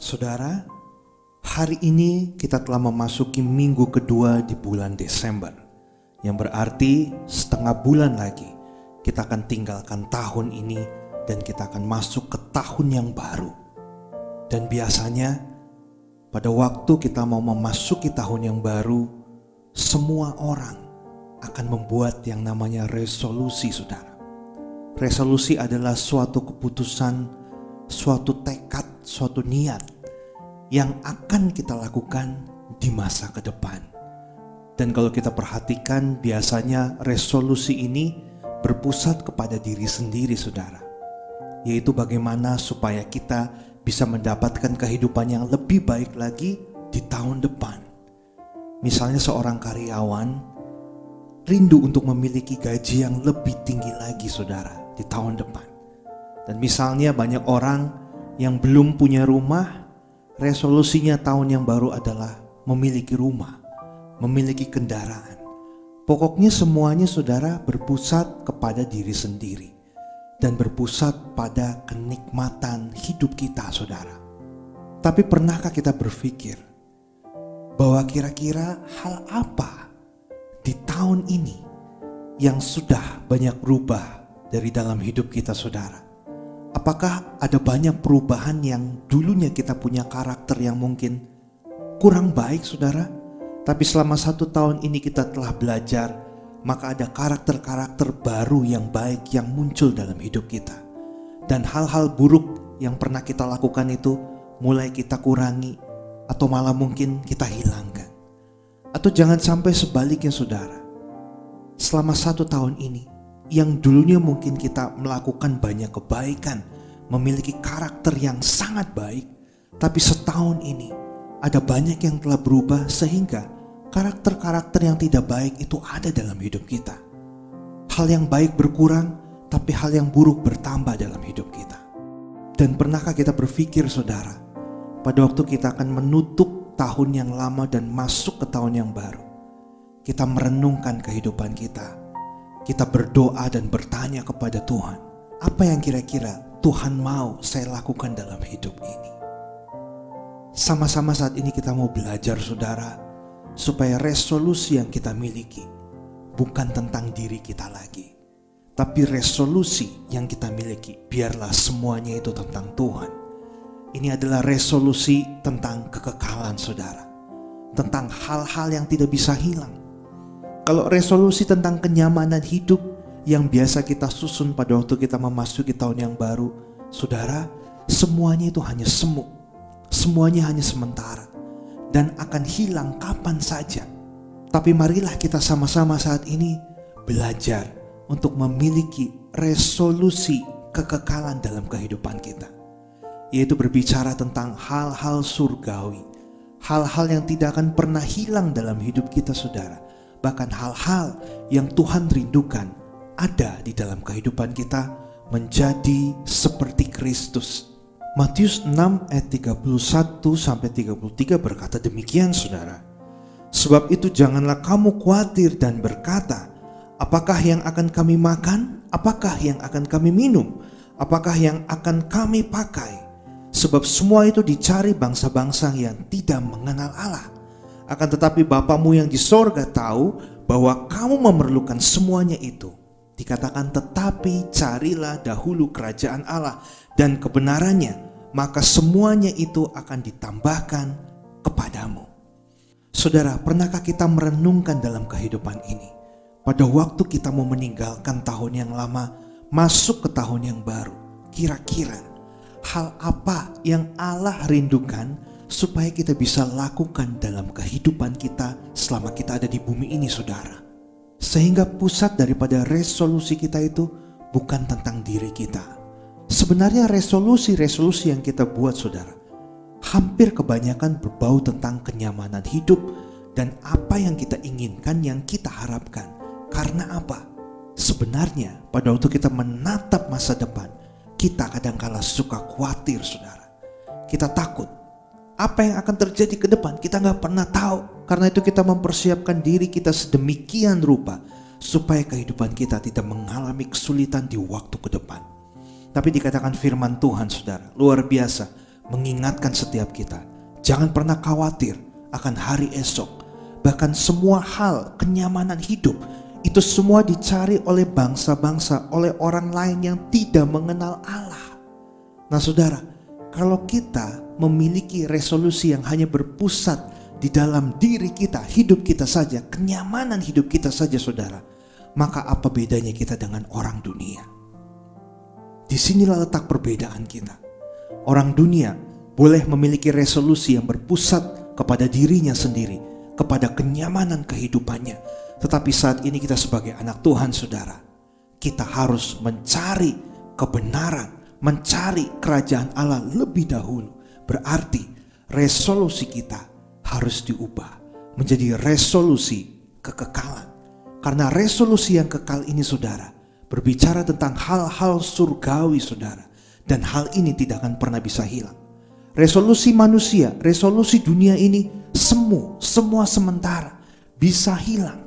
Saudara, hari ini kita telah memasuki minggu kedua di bulan Desember, yang berarti setengah bulan lagi kita akan tinggalkan tahun ini dan kita akan masuk ke tahun yang baru. Dan biasanya pada waktu kita mau memasuki tahun yang baru, semua orang akan membuat yang namanya resolusi, saudara. Resolusi adalah suatu keputusan, suatu tekad, suatu niat yang akan kita lakukan di masa ke depan. Dan kalau kita perhatikan, biasanya resolusi ini berpusat kepada diri sendiri, saudara. Yaitu bagaimana supaya kita bisa mendapatkan kehidupan yang lebih baik lagi di tahun depan. Misalnya seorang karyawan rindu untuk memiliki gaji yang lebih tinggi lagi, saudara, di tahun depan. Dan misalnya banyak orang yang belum punya rumah, resolusinya tahun yang baru adalah memiliki rumah, memiliki kendaraan. Pokoknya semuanya, saudara, berpusat kepada diri sendiri dan berpusat pada kenikmatan hidup kita, saudara. Tapi pernahkah kita berpikir bahwa kira-kira hal apa di tahun ini yang sudah banyak berubah dari dalam hidup kita, saudara? Apakah ada banyak perubahan yang dulunya kita punya karakter yang mungkin kurang baik, saudara? Tapi selama 1 tahun ini kita telah belajar, maka ada karakter-karakter baru yang baik yang muncul dalam hidup kita. Dan hal-hal buruk yang pernah kita lakukan itu mulai kita kurangi atau malah mungkin kita hilangkan. Atau jangan sampai sebaliknya, saudara. Selama 1 tahun ini, yang dulunya mungkin kita melakukan banyak kebaikan, memiliki karakter yang sangat baik, tapi setahun ini ada banyak yang telah berubah sehingga karakter-karakter yang tidak baik itu ada dalam hidup kita. Hal yang baik berkurang, tapi hal yang buruk bertambah dalam hidup kita. Dan pernahkah kita berpikir, saudara, pada waktu kita akan menutup tahun yang lama dan masuk ke tahun yang baru, kita merenungkan kehidupan kita. Kita berdoa dan bertanya kepada Tuhan, apa yang kira-kira Tuhan mau saya lakukan dalam hidup ini. Sama-sama saat ini kita mau belajar, saudara, supaya resolusi yang kita miliki bukan tentang diri kita lagi, tapi resolusi yang kita miliki biarlah semuanya itu tentang Tuhan. Ini adalah resolusi tentang kekekalan, saudara, tentang hal-hal yang tidak bisa hilang. Kalau resolusi tentang kenyamanan hidup yang biasa kita susun pada waktu kita memasuki tahun yang baru, saudara, semuanya itu hanya semu, semuanya hanya sementara dan akan hilang kapan saja. Tapi marilah kita sama-sama saat ini belajar untuk memiliki resolusi kekekalan dalam kehidupan kita, yaitu berbicara tentang hal-hal surgawi, hal-hal yang tidak akan pernah hilang dalam hidup kita, saudara. Bahkan hal-hal yang Tuhan rindukan ada di dalam kehidupan kita menjadi seperti Kristus. Matius 6 ayat 31-33 berkata demikian, saudara. Sebab itu janganlah kamu khawatir dan berkata, apakah yang akan kami makan? Apakah yang akan kami minum? Apakah yang akan kami pakai? Sebab semua itu dicari bangsa-bangsa yang tidak mengenal Allah. Akan tetapi Bapamu yang di sorga tahu bahwa kamu memerlukan semuanya itu. Dikatakan, tetapi carilah dahulu kerajaan Allah dan kebenarannya, maka semuanya itu akan ditambahkan kepadamu. Saudara, pernahkah kita merenungkan dalam kehidupan ini? Pada waktu kita mau meninggalkan tahun yang lama, masuk ke tahun yang baru, kira-kira hal apa yang Allah rindukan supaya kita bisa lakukan dalam kehidupan kita selama kita ada di bumi ini, saudara. Sehingga pusat daripada resolusi kita itu bukan tentang diri kita. Sebenarnya resolusi-resolusi yang kita buat, saudara, hampir kebanyakan berbau tentang kenyamanan hidup dan apa yang kita inginkan, yang kita harapkan. Karena apa? Sebenarnya pada waktu kita menatap masa depan, kita kadang-kala suka khawatir, saudara. Kita takut apa yang akan terjadi ke depan, kita gak pernah tahu. Karena itu kita mempersiapkan diri kita sedemikian rupa supaya kehidupan kita tidak mengalami kesulitan di waktu ke depan. Tapi dikatakan firman Tuhan, saudara, luar biasa, mengingatkan setiap kita, jangan pernah khawatir akan hari esok. Bahkan semua hal, kenyamanan hidup, itu semua dicari oleh bangsa-bangsa, oleh orang lain yang tidak mengenal Allah. Nah saudara, kalau kita memiliki resolusi yang hanya berpusat di dalam diri kita, hidup kita saja, kenyamanan hidup kita saja saudara, maka apa bedanya kita dengan orang dunia? Disinilah letak perbedaan kita. Orang dunia boleh memiliki resolusi yang berpusat kepada dirinya sendiri, kepada kenyamanan kehidupannya. Tetapi saat ini kita sebagai anak Tuhan saudara, kita harus mencari kebenaran, mencari kerajaan Allah lebih dahulu. Berarti resolusi kita harus diubah menjadi resolusi kekekalan. Karena resolusi yang kekal ini saudara, berbicara tentang hal-hal surgawi saudara. Dan hal ini tidak akan pernah bisa hilang. Resolusi manusia, resolusi dunia ini semua sementara, bisa hilang.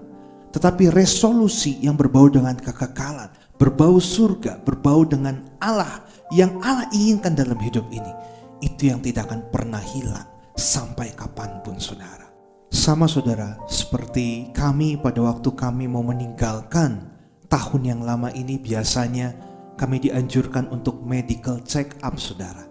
Tetapi resolusi yang berbau dengan kekekalan, berbau surga, berbau dengan Allah, yang Allah inginkan dalam hidup ini, itu yang tidak akan pernah hilang sampai kapanpun saudara. Sama saudara, seperti kami pada waktu kami mau meninggalkan tahun yang lama ini, biasanya kami dianjurkan untuk medical check up saudara.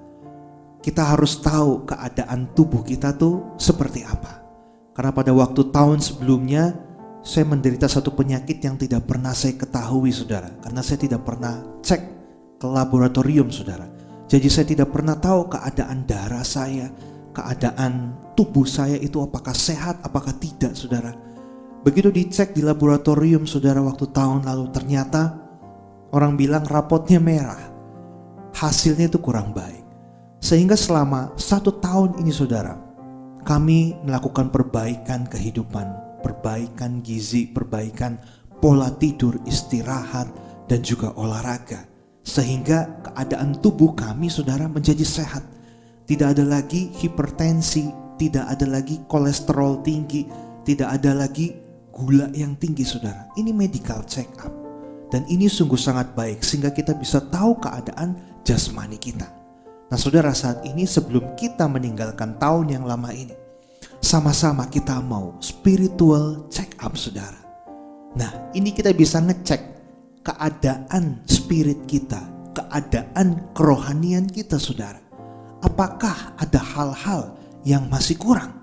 Kita harus tahu keadaan tubuh kita tuh seperti apa. Karena pada waktu tahun sebelumnya saya menderita satu penyakit yang tidak pernah saya ketahui saudara. Karena saya tidak pernah cek ke laboratorium saudara. Jadi saya tidak pernah tahu keadaan darah saya, keadaan tubuh saya itu apakah sehat, apakah tidak saudara. Begitu dicek di laboratorium saudara waktu tahun lalu, ternyata orang bilang rapotnya merah, hasilnya itu kurang baik. Sehingga selama 1 tahun ini saudara, kami melakukan perbaikan kehidupan, perbaikan gizi, perbaikan pola tidur, istirahat, dan juga olahraga. Sehingga keadaan tubuh kami saudara menjadi sehat. Tidak ada lagi hipertensi, tidak ada lagi kolesterol tinggi, tidak ada lagi gula yang tinggi saudara. Ini medical check up. Dan ini sungguh sangat baik sehingga kita bisa tahu keadaan jasmani kita. Nah saudara, saat ini sebelum kita meninggalkan tahun yang lama ini, sama-sama kita mau spiritual check up saudara. Nah ini kita bisa ngecek keadaan spirit kita, keadaan kerohanian kita saudara. Apakah ada hal-hal yang masih kurang?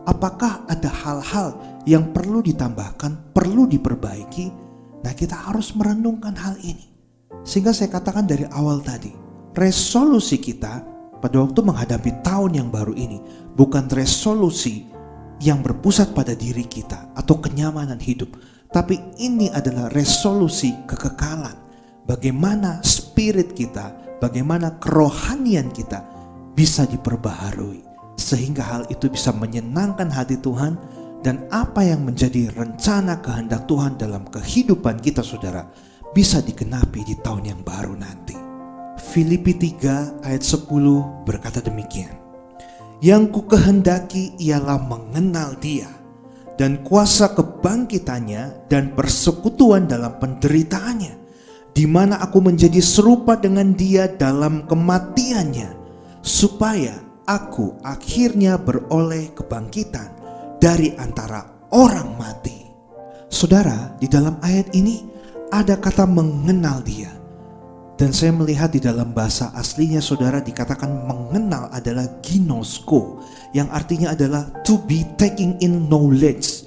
Apakah ada hal-hal yang perlu ditambahkan, perlu diperbaiki? Nah kita harus merenungkan hal ini. Sehingga saya katakan dari awal tadi, resolusi kita pada waktu menghadapi tahun yang baru ini bukan resolusi yang berpusat pada diri kita atau kenyamanan hidup. Tapi ini adalah resolusi kekekalan. Bagaimana spirit kita, bagaimana kerohanian kita bisa diperbaharui. Sehingga hal itu bisa menyenangkan hati Tuhan. Dan apa yang menjadi rencana kehendak Tuhan dalam kehidupan kita saudara bisa digenapi di tahun yang baru nanti. Filipi 3 ayat 10 berkata demikian. Yang ku kehendaki ialah mengenal Dia dan kuasa kebangkitannya dan persekutuan dalam penderitaannya, di mana aku menjadi serupa dengan Dia dalam kematiannya, supaya aku akhirnya beroleh kebangkitan dari antara orang mati. Saudara, di dalam ayat ini ada kata mengenal Dia. Dan saya melihat di dalam bahasa aslinya saudara dikatakan mengenal adalah ginosko, yang artinya adalah to be taking in knowledge,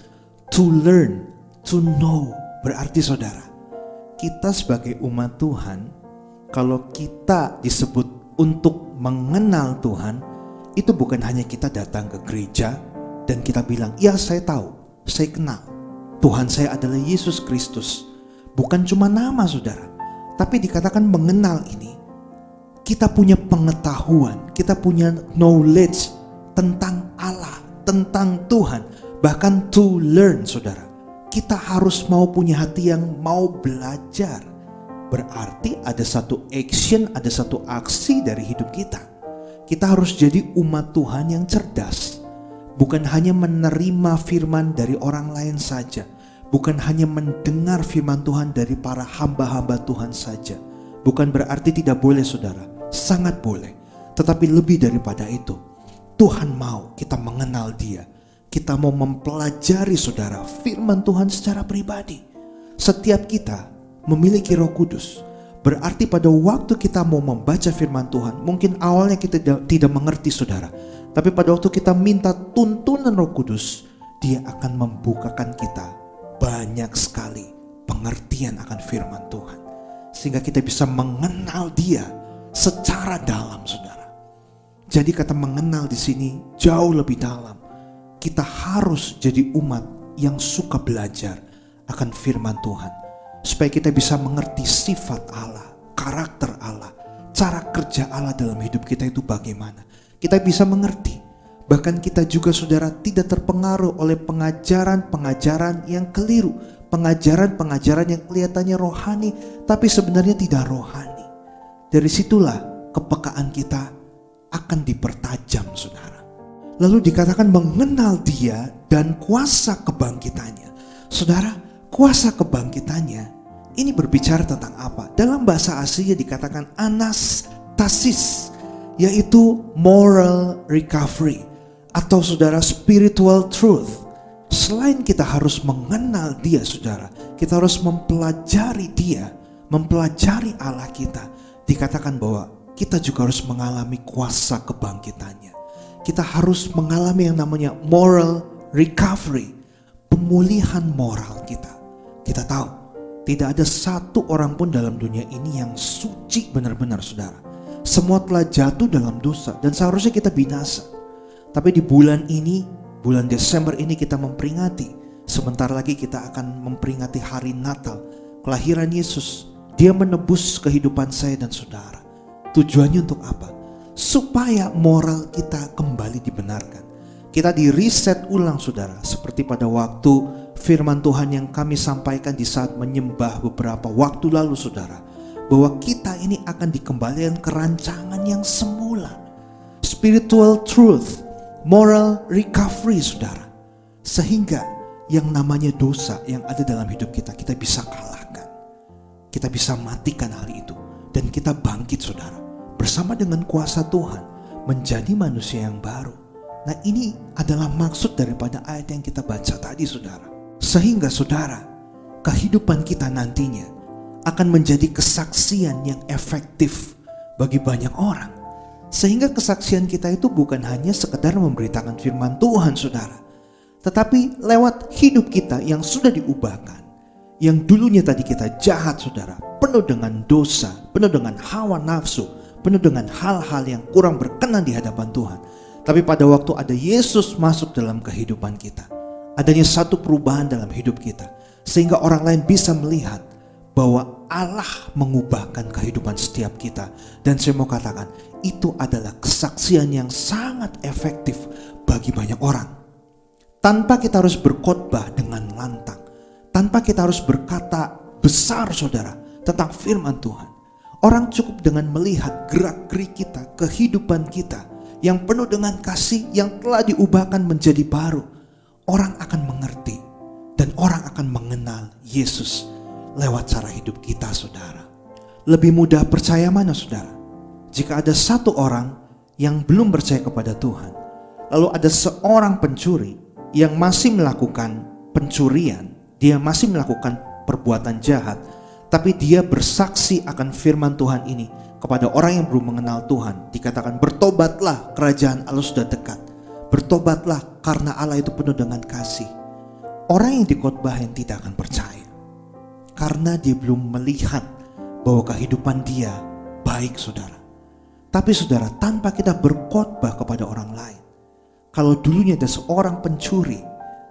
to learn, to know. Berarti saudara, kita sebagai umat Tuhan, kalau kita disebut untuk mengenal Tuhan, itu bukan hanya kita datang ke gereja dan kita bilang, ya saya tahu, saya kenal Tuhan saya adalah Yesus Kristus. Bukan cuma nama saudara, tapi dikatakan mengenal ini, kita punya pengetahuan, kita punya knowledge tentang Allah, tentang Tuhan. Bahkan to learn saudara, kita harus mau punya hati yang mau belajar. Berarti ada satu action, ada satu aksi dari hidup kita. Kita harus jadi umat Tuhan yang cerdas. Bukan hanya menerima firman dari orang lain saja. Bukan hanya mendengar firman Tuhan dari para hamba-hamba Tuhan saja. Bukan berarti tidak boleh saudara, sangat boleh. Tetapi lebih daripada itu, Tuhan mau kita mengenal Dia. Kita mau mempelajari saudara firman Tuhan secara pribadi. Setiap kita memiliki Roh Kudus. Berarti pada waktu kita mau membaca firman Tuhan, mungkin awalnya kita tidak mengerti saudara. Tapi pada waktu kita minta tuntunan Roh Kudus, Dia akan membukakan kita banyak sekali pengertian akan firman Tuhan. Sehingga kita bisa mengenal Dia secara dalam saudara. Jadi kata mengenal di sini jauh lebih dalam. Kita harus jadi umat yang suka belajar akan firman Tuhan. Supaya kita bisa mengerti sifat Allah, karakter Allah, cara kerja Allah dalam hidup kita itu bagaimana. Kita bisa mengerti. Bahkan kita juga saudara tidak terpengaruh oleh pengajaran-pengajaran yang keliru. Pengajaran-pengajaran yang kelihatannya rohani tapi sebenarnya tidak rohani. Dari situlah kepekaan kita akan dipertajam saudara. Lalu dikatakan mengenal Dia dan kuasa kebangkitannya. Saudara, kuasa kebangkitannya ini berbicara tentang apa? Dalam bahasa aslinya dikatakan anastasis, yaitu moral recovery atau saudara spiritual truth. Selain kita harus mengenal Dia saudara, kita harus mempelajari Dia, mempelajari Allah kita. Dikatakan bahwa kita juga harus mengalami kuasa kebangkitannya. Kita harus mengalami yang namanya moral recovery, pemulihan moral kita. Kita tahu tidak ada satu orang pun dalam dunia ini yang suci benar-benar saudara. Semua telah jatuh dalam dosa dan seharusnya kita binasa. Tapi di bulan ini, bulan Desember ini kita memperingati. Sebentar lagi kita akan memperingati hari Natal, kelahiran Yesus. Dia menebus kehidupan saya dan saudara. Tujuannya untuk apa? Supaya moral kita kembali dibenarkan. Kita di reset ulang saudara. Seperti pada waktu firman Tuhan yang kami sampaikan di saat menyembah beberapa waktu lalu saudara. Bahwa kita ini akan dikembalikan ke rancangan yang semula. Spiritual truth, moral recovery saudara. Sehingga yang namanya dosa yang ada dalam hidup kita, kita bisa kalahkan. Kita bisa matikan hari itu. Dan kita bangkit saudara, bersama dengan kuasa Tuhan menjadi manusia yang baru. Nah ini adalah maksud daripada ayat yang kita baca tadi saudara. Sehingga saudara, kehidupan kita nantinya akan menjadi kesaksian yang efektif bagi banyak orang. Sehingga kesaksian kita itu bukan hanya sekedar memberitakan firman Tuhan saudara, tetapi lewat hidup kita yang sudah diubahkan. Yang dulunya tadi kita jahat saudara, penuh dengan dosa, penuh dengan hawa nafsu, penuh dengan hal-hal yang kurang berkenan di hadapan Tuhan. Tapi pada waktu ada Yesus masuk dalam kehidupan kita, adanya satu perubahan dalam hidup kita, sehingga orang lain bisa melihat bahwa Allah mengubahkan kehidupan setiap kita. Dan saya mau katakan, itu adalah kesaksian yang sangat efektif bagi banyak orang. Tanpa kita harus berkhotbah dengan lantang, tanpa kita harus berkata besar saudara tentang firman Tuhan. Orang cukup dengan melihat gerak-gerik kita, kehidupan kita yang penuh dengan kasih yang telah diubahkan menjadi baru. Orang akan mengerti dan orang akan mengenal Yesus lewat cara hidup kita saudara. Lebih mudah percaya mana saudara? Jika ada satu orang yang belum percaya kepada Tuhan, lalu ada seorang pencuri yang masih melakukan pencurian, dia masih melakukan perbuatan jahat, tapi dia bersaksi akan firman Tuhan ini kepada orang yang belum mengenal Tuhan. Dikatakan bertobatlah, kerajaan Allah sudah dekat. Bertobatlah karena Allah itu penuh dengan kasih. Orang yang dikhotbahin tidak akan percaya, karena dia belum melihat bahwa kehidupan dia baik saudara. Tapi saudara, tanpa kita berkhotbah kepada orang lain, kalau dulunya ada seorang pencuri,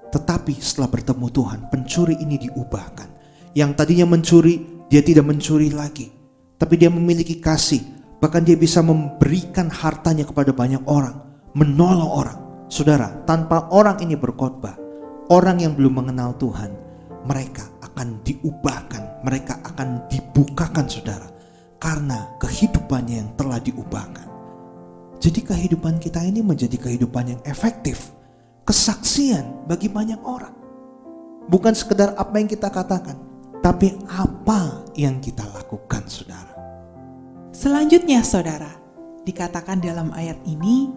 tetapi setelah bertemu Tuhan, pencuri ini diubahkan. Yang tadinya mencuri, dia tidak mencuri lagi, tapi dia memiliki kasih. Bahkan dia bisa memberikan hartanya kepada banyak orang, menolong orang. Saudara, tanpa orang ini berkhotbah, orang yang belum mengenal Tuhan, mereka akan diubahkan, mereka akan dibukakan saudara, karena kehidupannya yang telah diubahkan. Jadi kehidupan kita ini menjadi kehidupan yang efektif, kesaksian bagi banyak orang. Bukan sekedar apa yang kita katakan, tapi apa yang kita lakukan saudara. Selanjutnya saudara, dikatakan dalam ayat ini,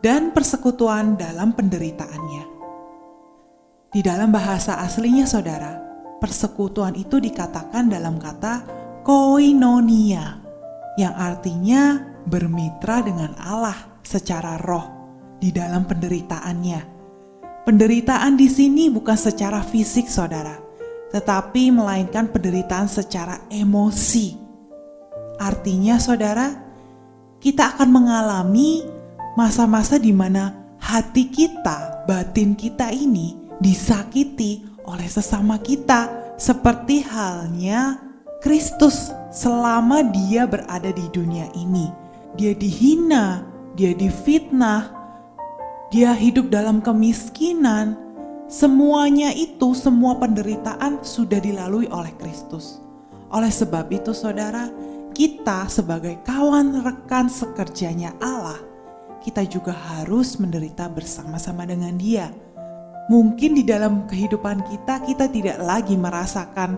dan persekutuan dalam penderitaannya. Di dalam bahasa aslinya saudara, persekutuan itu dikatakan dalam kata koinonia, yang artinya bermitra dengan Allah secara roh di dalam penderitaannya. Penderitaan di sini bukan secara fisik saudara, tetapi melainkan penderitaan secara emosi. Artinya saudara, kita akan mengalami masa-masa di mana hati kita, batin kita ini disakiti oleh sesama kita, seperti halnya Kristus selama dia berada di dunia ini. Dia dihina, dia difitnah, dia hidup dalam kemiskinan. Semuanya itu, semua penderitaan sudah dilalui oleh Kristus. Oleh sebab itu saudara, kita sebagai kawan rekan sekerjanya Allah, kita juga harus menderita bersama-sama dengan dia. Mungkin di dalam kehidupan kita tidak lagi merasakan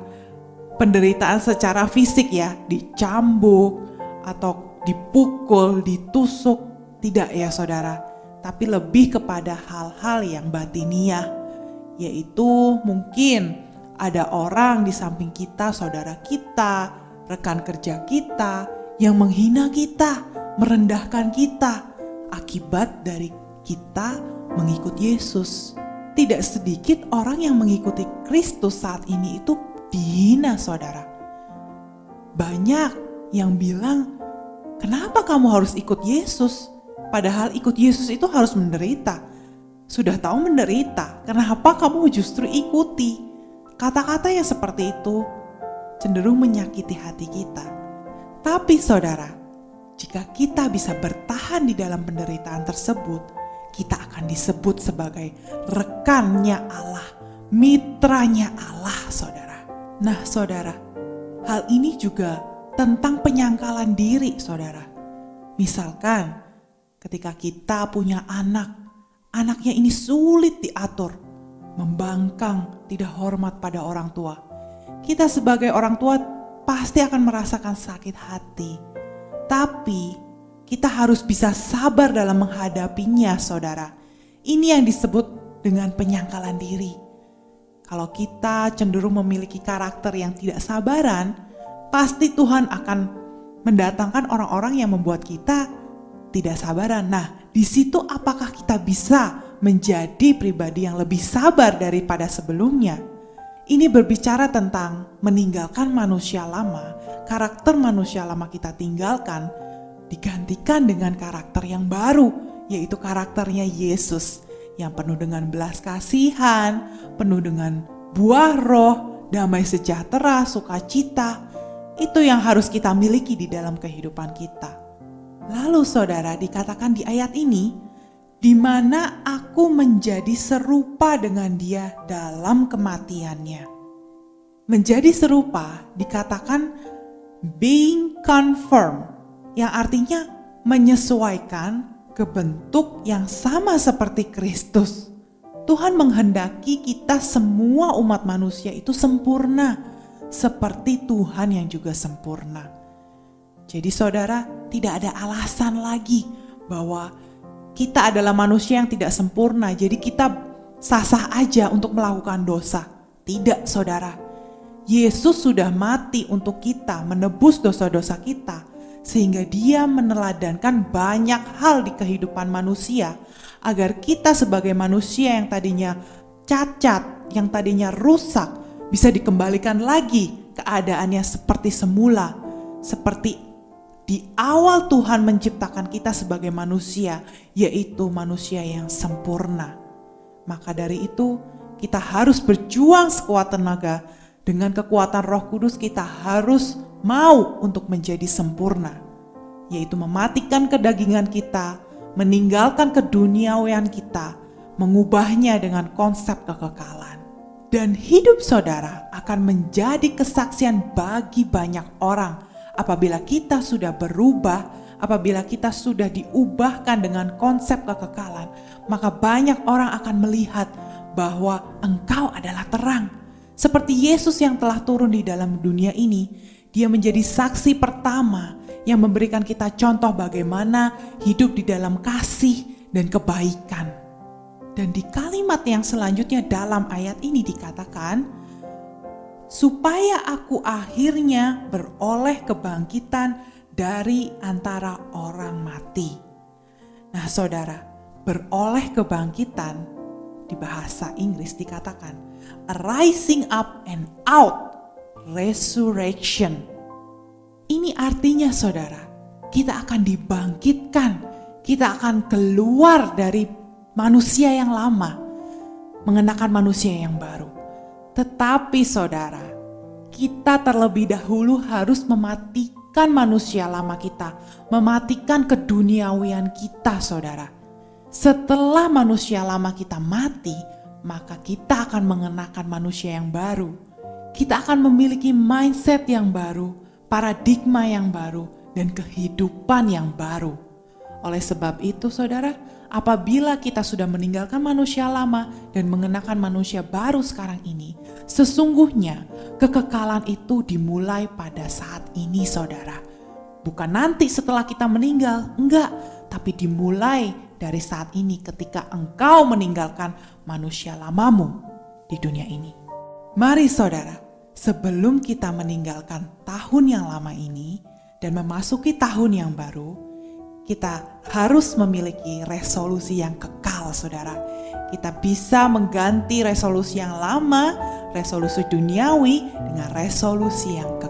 penderitaan secara fisik ya, dicambuk atau dipukul, ditusuk, tidak ya saudara. Tapi lebih kepada hal-hal yang batiniah, yaitu mungkin ada orang di samping kita, saudara kita, rekan kerja kita, yang menghina kita, merendahkan kita, akibat dari kita mengikut Yesus. Tidak sedikit orang yang mengikuti Kristus saat ini itu dihina saudara. Banyak yang bilang, kenapa kamu harus ikut Yesus? Padahal ikut Yesus itu harus menderita. Sudah tahu menderita, kenapa kamu justru ikuti? Kata-kata yang seperti itu cenderung menyakiti hati kita. Tapi saudara, jika kita bisa bertahan di dalam penderitaan tersebut, kita akan disebut sebagai rekannya Allah, mitranya Allah saudara. Nah saudara, hal ini juga tentang penyangkalan diri saudara. Misalkan ketika kita punya anak, anaknya ini sulit diatur, membangkang, tidak hormat pada orang tua. Kita sebagai orang tua pasti akan merasakan sakit hati. Tapi kita harus bisa sabar dalam menghadapinya saudara. Ini yang disebut dengan penyangkalan diri. Kalau kita cenderung memiliki karakter yang tidak sabaran, pasti Tuhan akan mendatangkan orang-orang yang membuat kita tidak sabaran. Nah, di situ apakah kita bisa menjadi pribadi yang lebih sabar daripada sebelumnya? Ini berbicara tentang meninggalkan manusia lama, karakter manusia lama kita tinggalkan, digantikan dengan karakter yang baru, yaitu karakternya Yesus yang penuh dengan belas kasihan, penuh dengan buah roh, damai sejahtera, sukacita. Itu yang harus kita miliki di dalam kehidupan kita. Lalu saudara, dikatakan di ayat ini, di mana aku menjadi serupa dengan dia dalam kematiannya. Menjadi serupa dikatakan being conformed, yang artinya menyesuaikan ke bentuk yang sama seperti Kristus. Tuhan menghendaki kita semua umat manusia itu sempurna, seperti Tuhan yang juga sempurna. Jadi saudara, tidak ada alasan lagi bahwa kita adalah manusia yang tidak sempurna, jadi kita sah-sah aja untuk melakukan dosa. Tidak saudara, Yesus sudah mati untuk kita, menebus dosa-dosa kita, sehingga dia meneladankan banyak hal di kehidupan manusia, agar kita sebagai manusia yang tadinya cacat, yang tadinya rusak, bisa dikembalikan lagi keadaannya seperti semula, seperti di awal Tuhan menciptakan kita sebagai manusia, yaitu manusia yang sempurna. Maka dari itu, kita harus berjuang sekuat tenaga. Dengan kekuatan Roh Kudus kita harus mau untuk menjadi sempurna, yaitu mematikan kedagingan kita, meninggalkan keduniawian kita, mengubahnya dengan konsep kekekalan. Dan hidup saudara akan menjadi kesaksian bagi banyak orang apabila kita sudah berubah, apabila kita sudah diubahkan dengan konsep kekekalan, maka banyak orang akan melihat bahwa engkau adalah terang. Seperti Yesus yang telah turun di dalam dunia ini, dia menjadi saksi pertama yang memberikan kita contoh bagaimana hidup di dalam kasih dan kebaikan. Dan di kalimat yang selanjutnya dalam ayat ini dikatakan, supaya aku akhirnya beroleh kebangkitan dari antara orang mati. Nah saudara, beroleh kebangkitan di bahasa Inggris dikatakan a rising up and out, resurrection. Ini artinya saudara, kita akan dibangkitkan, kita akan keluar dari manusia yang lama, mengenakan manusia yang baru. Tetapi saudara, kita terlebih dahulu harus mematikan manusia lama kita, mematikan keduniawian kita saudara. Setelah manusia lama kita mati, maka kita akan mengenakan manusia yang baru. Kita akan memiliki mindset yang baru, paradigma yang baru, dan kehidupan yang baru. Oleh sebab itu saudara, apabila kita sudah meninggalkan manusia lama dan mengenakan manusia baru sekarang ini, sesungguhnya kekekalan itu dimulai pada saat ini saudara. Bukan nanti setelah kita meninggal, enggak, tapi dimulai dari saat ini ketika engkau meninggalkan manusia lamamu di dunia ini. Mari saudara, sebelum kita meninggalkan tahun yang lama ini dan memasuki tahun yang baru, kita harus memiliki resolusi yang kekal saudara. Kita bisa mengganti resolusi yang lama, resolusi duniawi dengan resolusi yang kekal.